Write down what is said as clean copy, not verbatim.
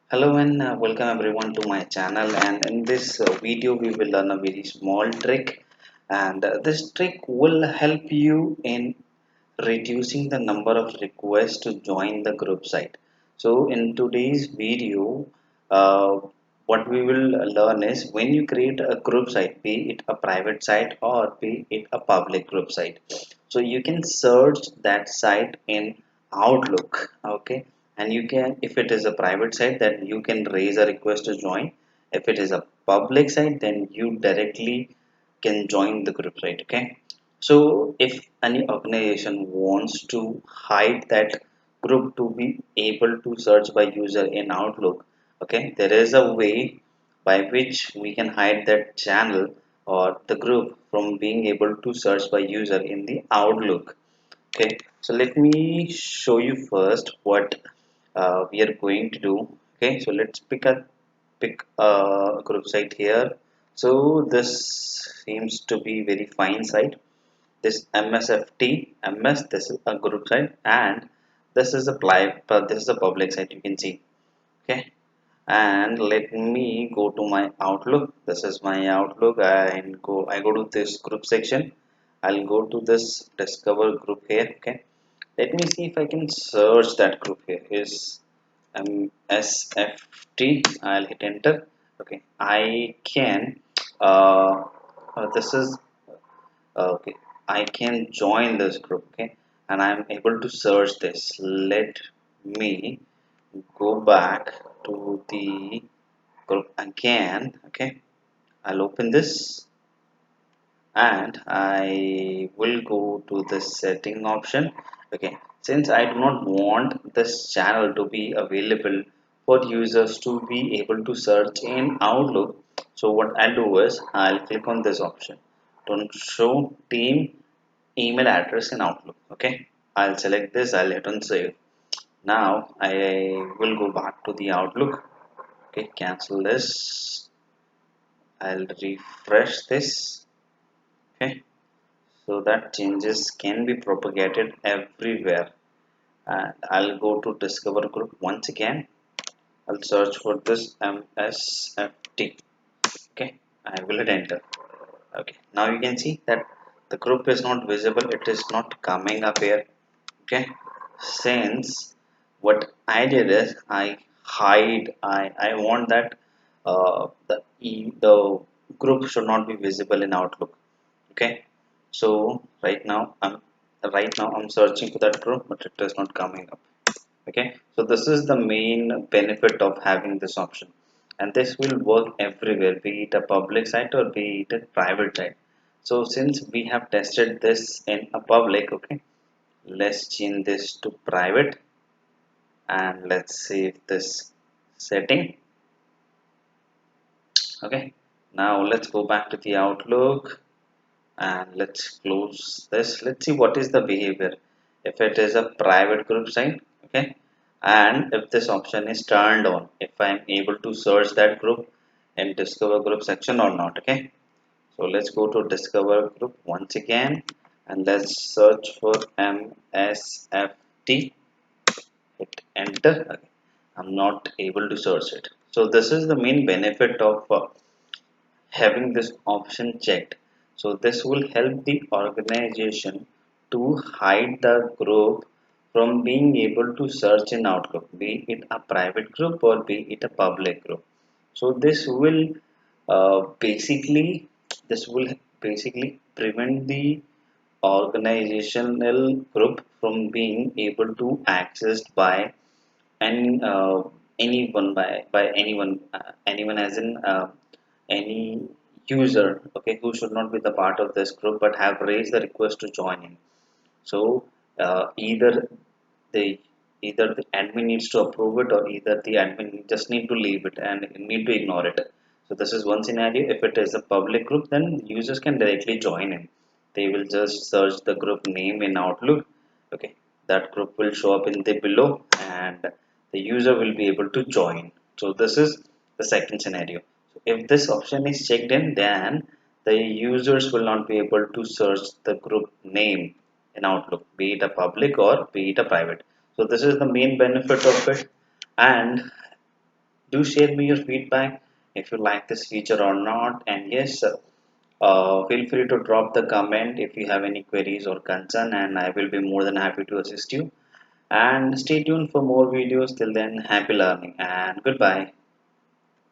Hello and welcome everyone to my channel, and in this video we will learn a very small trick, and this trick will help you in reducing the number of requests to join the group site. So in today's video, uh, what we will learn is when you create a group site, be it a private site or be it a public group site. So you can search that site in Outlook, okay? And you can, if it is a private site, then you can raise a request to join. If it is a public site, then you directly can join the group site, okay? So if any organization wants to hide that group to be able to search by user in Outlook, okay, there is a way by which we can hide that channel or the group from being able to search by user in the Outlook. Okay, so let me show you first what we are going to do. Okay, so let's pick a group site here. So this seems to be very fine site. This MSFT MS, this is a group site, and this is a this is a public site. You can see. Okay, and let me go to my Outlook. This is my Outlook, and I go to this group section. I'll go to this discover group here. Okay, let me see if I can search that group here. Is SFT. I'll hit enter. Okay, I can. This is okay. I can join this group. Okay, and I'm able to search this. Let me go back to the group again. Okay, I'll open this and I will go to the setting option. Okay, since I do not want this channel to be available for users to be able to search in Outlook, so what I'll do is I'll click on this option, don't show team email address in Outlook. Okay, I'll select this, I'll hit on save. Now I will go back to the Outlook. Okay, cancel this. I'll refresh this. Okay, so that changes can be propagated everywhere. And I'll go to discover group once again. I'll search for this MSFT. Okay, I will hit enter. Okay, now you can see that the group is not visible, it is not coming up here. Okay, since what I did is I want that the group should not be visible in Outlook. Okay, so right now I'm searching for that group, but it is not coming up. Okay, so this is the main benefit of having this option, and this will work everywhere, be it a public site or be it a private site. So since we have tested this in a public, okay, let's change this to private, and let's save this setting. Okay, now let's go back to the Outlook and let's close this. Let's see what is the behavior if it is a private group site. Okay, and if this option is turned on, if I'm able to search that group in discover group section or not. Okay, so let's go to discover group once again and let's search for MSFT. Hit enter. Okay, I'm not able to search it. So this is the main benefit of having this option checked. So this will help the organization to hide the group from being able to search in Outlook, be it a private group or be it a public group. So basically this will basically prevent the organizational group from being able to accessed by and anyone by anyone anyone as in any user, okay, who should not be the part of this group but have raised the request to join in. So either the either the admin needs to approve it or either the admin just need to leave it and need to ignore it. So this is one scenario. If it is a public group, then users can directly join in. They will just search the group name in Outlook. Okay, that group will show up in the below and the user will be able to join. So this is the second scenario. So if this option is checked in, then the users will not be able to search the group name in Outlook, be it a public or be it a private. So this is the main benefit of it. And do share me your feedback if you like this feature or not. And yes, feel free to drop the comment if you have any queries or concern, and I will be more than happy to assist you. And stay tuned for more videos. Till then, happy learning and goodbye.